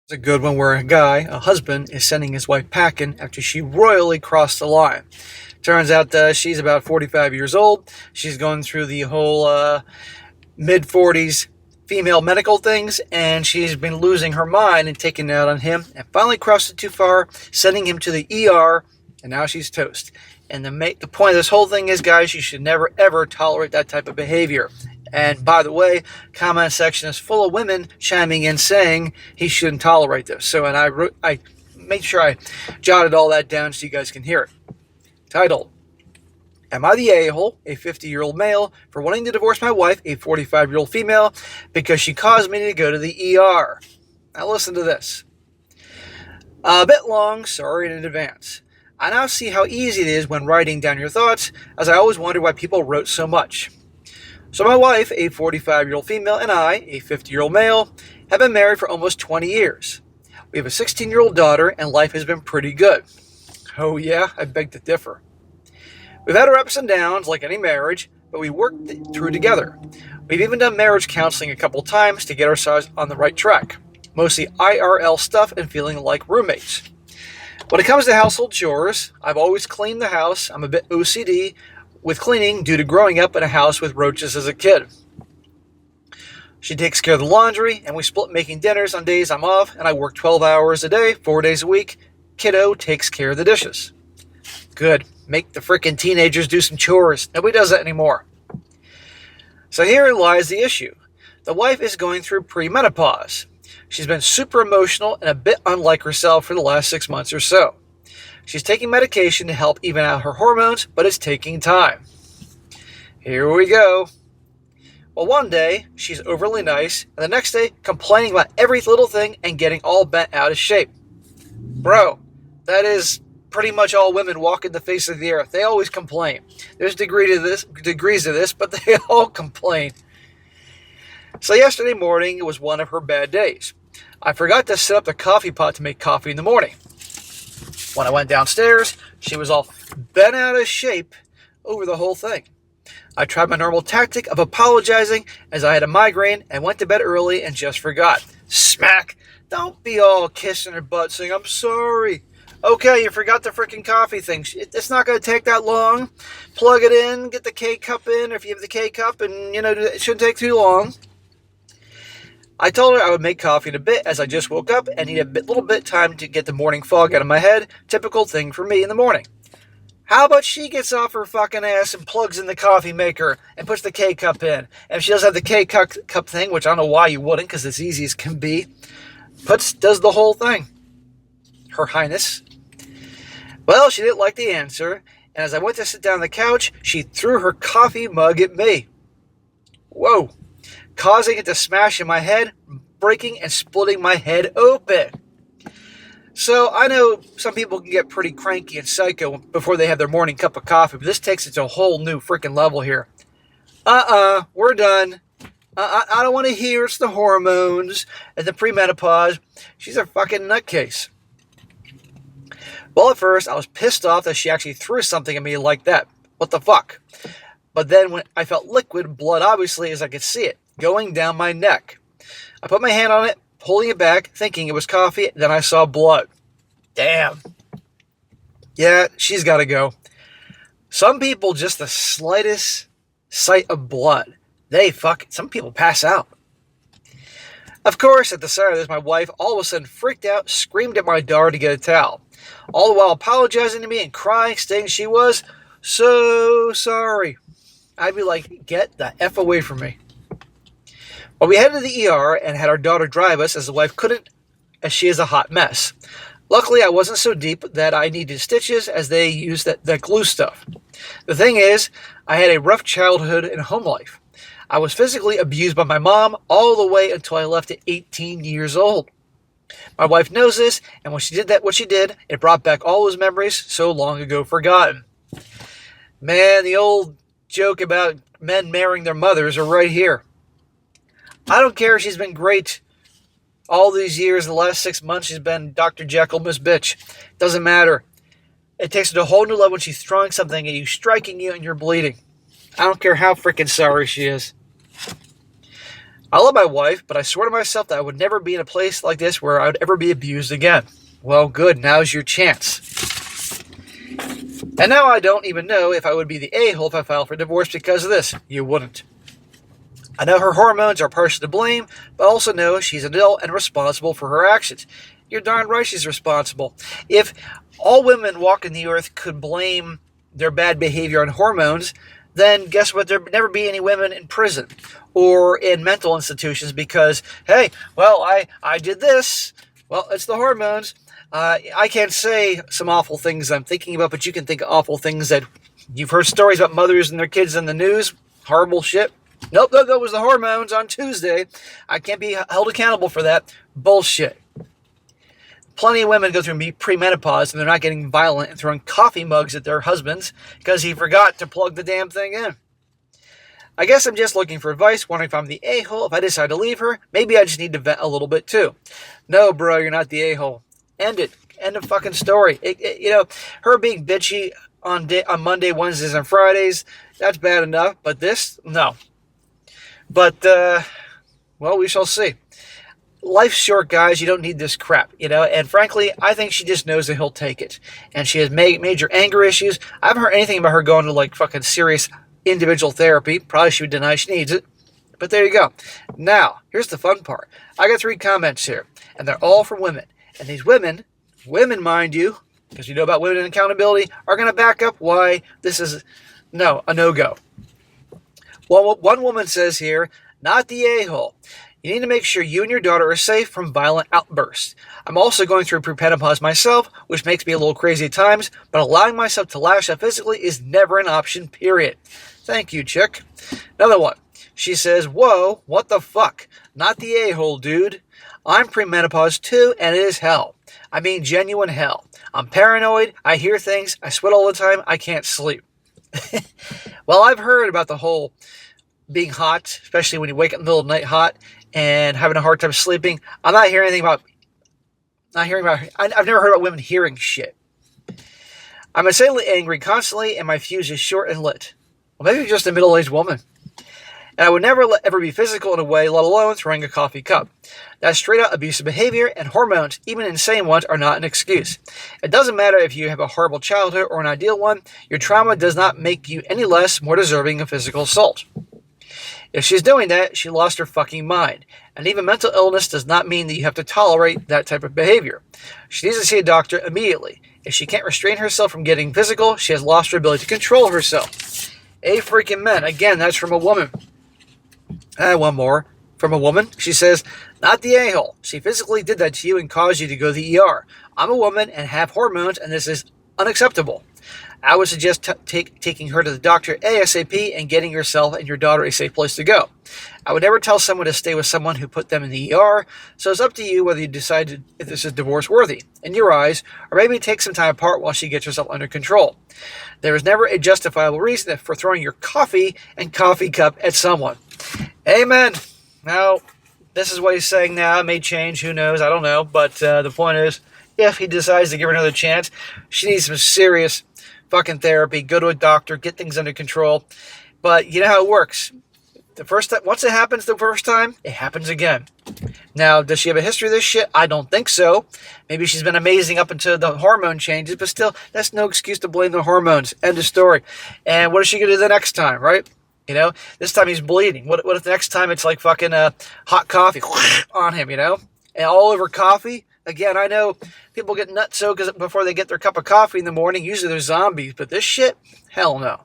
It's a good one where a husband, is sending his wife packing after she royally crossed the line. Turns out she's about 45 years old. She's going through the whole mid 40s female medical things, and she's been losing her mind and taking it out on him, and finally crossed it too far, sending him to the ER, and now she's toast. And the point of this whole thing is, guys, you should never ever tolerate that type of behavior. And by the way, comment section is full of women chiming in saying he shouldn't tolerate this. So, and I made sure I jotted all that down so you guys can hear it. Title: Am I the a-hole, a 50-year-old male, for wanting to divorce my wife, a 45-year-old female, because she caused me to go to the ER? Now listen to this. A bit long, sorry in advance. I now see how easy it is when writing down your thoughts, as I always wondered why people wrote so much. So my wife, a 45-year-old female, and I, a 50-year-old male, have been married for almost 20 years. We have a 16-year-old daughter, and life has been pretty good. Oh yeah, I beg to differ. We've had our ups and downs, like any marriage, but we worked through together. We've even done marriage counseling a couple times to get ourselves on the right track. Mostly IRL stuff and feeling like roommates. When it comes to household chores, I've always cleaned the house. I'm a bit OCD with cleaning due to growing up in a house with roaches as a kid. She takes care of the laundry, and we split making dinners on days I'm off, and I work 12 hours a day, 4 days a week. Kiddo takes care of the dishes. Good. Make the frickin' teenagers do some chores. Nobody does that anymore. So here lies the issue. The wife is going through premenopause. She's been super emotional and a bit unlike herself for the last 6 months or so. She's taking medication to help even out her hormones, but it's taking time. Here we go. Well, one day, she's overly nice, and the next day, complaining about every little thing and getting all bent out of shape. Bro, that is pretty much all women walking the face of the earth. They always complain. There's degrees of this, but they all complain. So yesterday morning, it was one of her bad days. I forgot to set up the coffee pot to make coffee in the morning. When I went downstairs, she was all bent out of shape over the whole thing. I tried my normal tactic of apologizing as I had a migraine and went to bed early and just forgot. Smack! Don't be all kissing her butt saying, I'm sorry. Okay, you forgot the freaking coffee thing. It's not going to take that long. Plug it in, get the K-cup in, or if you have the K-cup, and, it shouldn't take too long. I told her I would make coffee in a bit as I just woke up and need a little bit time to get the morning fog out of my head. Typical thing for me in the morning. How about she gets off her fucking ass and plugs in the coffee maker and puts the K-cup in? And if she doesn't have the K-cup thing, which I don't know why you wouldn't because it's easy as can be, does the whole thing. Her Highness. Well, she didn't like the answer, and as I went to sit down on the couch, she threw her coffee mug at me. Whoa. Causing it to smash in my head, breaking and splitting my head open. So I know some people can get pretty cranky and psycho before they have their morning cup of coffee, but this takes it to a whole new freaking level here. We're done. I don't want to hear it's the hormones and the premenopause. She's a fucking nutcase. Well, at first, I was pissed off that she actually threw something at me like that. What the fuck? But then when I felt liquid, blood obviously as I could see it, going down my neck. I put my hand on it, pulling it back, thinking it was coffee, then I saw blood. Damn. Yeah, she's got to go. Some people, just the slightest sight of blood, some people pass out. Of course, at the sight of this, my wife all of a sudden freaked out, screamed at my daughter to get a towel. All the while apologizing to me and crying, stating she was so sorry. I'd be like, get the F away from me. Well, we headed to the ER and had our daughter drive us as the wife couldn't, as she is a hot mess. Luckily, I wasn't so deep that I needed stitches as they used that glue stuff. The thing is, I had a rough childhood and home life. I was physically abused by my mom all the way until I left at 18 years old. My wife knows this, and when she did what she did, it brought back all those memories so long ago forgotten. Man, the old joke about men marrying their mothers are right here. I don't care if she's been great all these years. The last 6 months she's been Dr. Jekyll, Miss Bitch. Doesn't matter. It takes it to a whole new level when she's throwing something at you, striking you, and you're bleeding. I don't care how freaking sorry she is. I love my wife, but I swear to myself that I would never be in a place like this where I would ever be abused again. Well, good, now's your chance. And now I don't even know if I would be the a-hole if I filed for divorce because of this. You wouldn't. I know her hormones are partially to blame, but I also know she's an adult and responsible for her actions. You're darn right she's responsible. If all women walking the earth could blame their bad behavior on hormones, then guess what? There'd never be any women in prison or in mental institutions because, hey, well, I did this. Well, it's the hormones. I can't say some awful things I'm thinking about, but you can think of awful things that you've heard stories about mothers and their kids in the news. Horrible shit. Nope, that was the hormones on Tuesday. I can't be held accountable for that. Bullshit. Plenty of women go through premenopause and they're not getting violent and throwing coffee mugs at their husbands because he forgot to plug the damn thing in. I guess I'm just looking for advice, wondering if I'm the a-hole. If I decide to leave her, maybe I just need to vent a little bit too. No, bro, you're not the a-hole. End it. End of fucking story. Her being bitchy on Monday, Wednesdays, and Fridays, that's bad enough. But this, no. But, well, we shall see. Life's short, guys. You don't need this crap, And frankly, I think she just knows that he'll take it. And she has major anger issues. I haven't heard anything about her going to, fucking serious individual therapy. Probably she would deny she needs it. But there you go. Now, here's the fun part. I got 3 comments here. And they're all from women. And these women, mind you, because you know about women and accountability, are going to back up why this is, a no-go. Well, one woman says here, not the a-hole. You need to make sure you and your daughter are safe from violent outbursts. I'm also going through premenopause myself, which makes me a little crazy at times, but allowing myself to lash out physically is never an option, period. Thank you, chick. Another one. She says, whoa, what the fuck? Not the a-hole, dude. I'm premenopause too, and it is hell. I mean, genuine hell. I'm paranoid, I hear things, I sweat all the time, I can't sleep. Well, I've heard about the whole being hot, especially when you wake up in the middle of the night hot and having a hard time sleeping. I've never heard about women hearing shit. I'm insanely angry constantly, and my fuse is short and lit. Well, maybe you're just a middle-aged woman. And I would never ever be physical in a way, let alone throwing a coffee cup. That's straight-out abusive behavior, and hormones, even insane ones, are not an excuse. It doesn't matter if you have a horrible childhood or an ideal one, your trauma does not make you any less more deserving of physical assault. If she's doing that, she lost her fucking mind. And even mental illness does not mean that you have to tolerate that type of behavior. She needs to see a doctor immediately. If she can't restrain herself from getting physical, she has lost her ability to control herself. A freaking men. Again, that's from a woman. One more. From a woman. She says, not the a-hole. She physically did that to you and caused you to go to the ER. I'm a woman and have hormones, and this is unacceptable. I would suggest taking her to the doctor ASAP and getting yourself and your daughter a safe place to go. I would never tell someone to stay with someone who put them in the ER, so it's up to you whether you decide if this is divorce worthy, in your eyes, or maybe take some time apart while she gets herself under control. There is never a justifiable reason for throwing your coffee and coffee cup at someone. Amen. Now, this is what he's saying now. It may change. Who knows? I don't know. But the point is, if he decides to give her another chance, she needs some serious fucking therapy. Go to a doctor. Get things under control. But you know how it works. The first time, once it happens the first time, it happens again. Now, does she have a history of this shit? I don't think so. Maybe she's been amazing up until the hormone changes, but still, that's no excuse to blame the hormones. End of story. And what is she going to do the next time, right? This time he's bleeding. What if the next time it's like fucking hot coffee on him, and all over coffee? Again, I know people get nutso because before they get their cup of coffee in the morning, usually they're zombies, but this shit, hell no.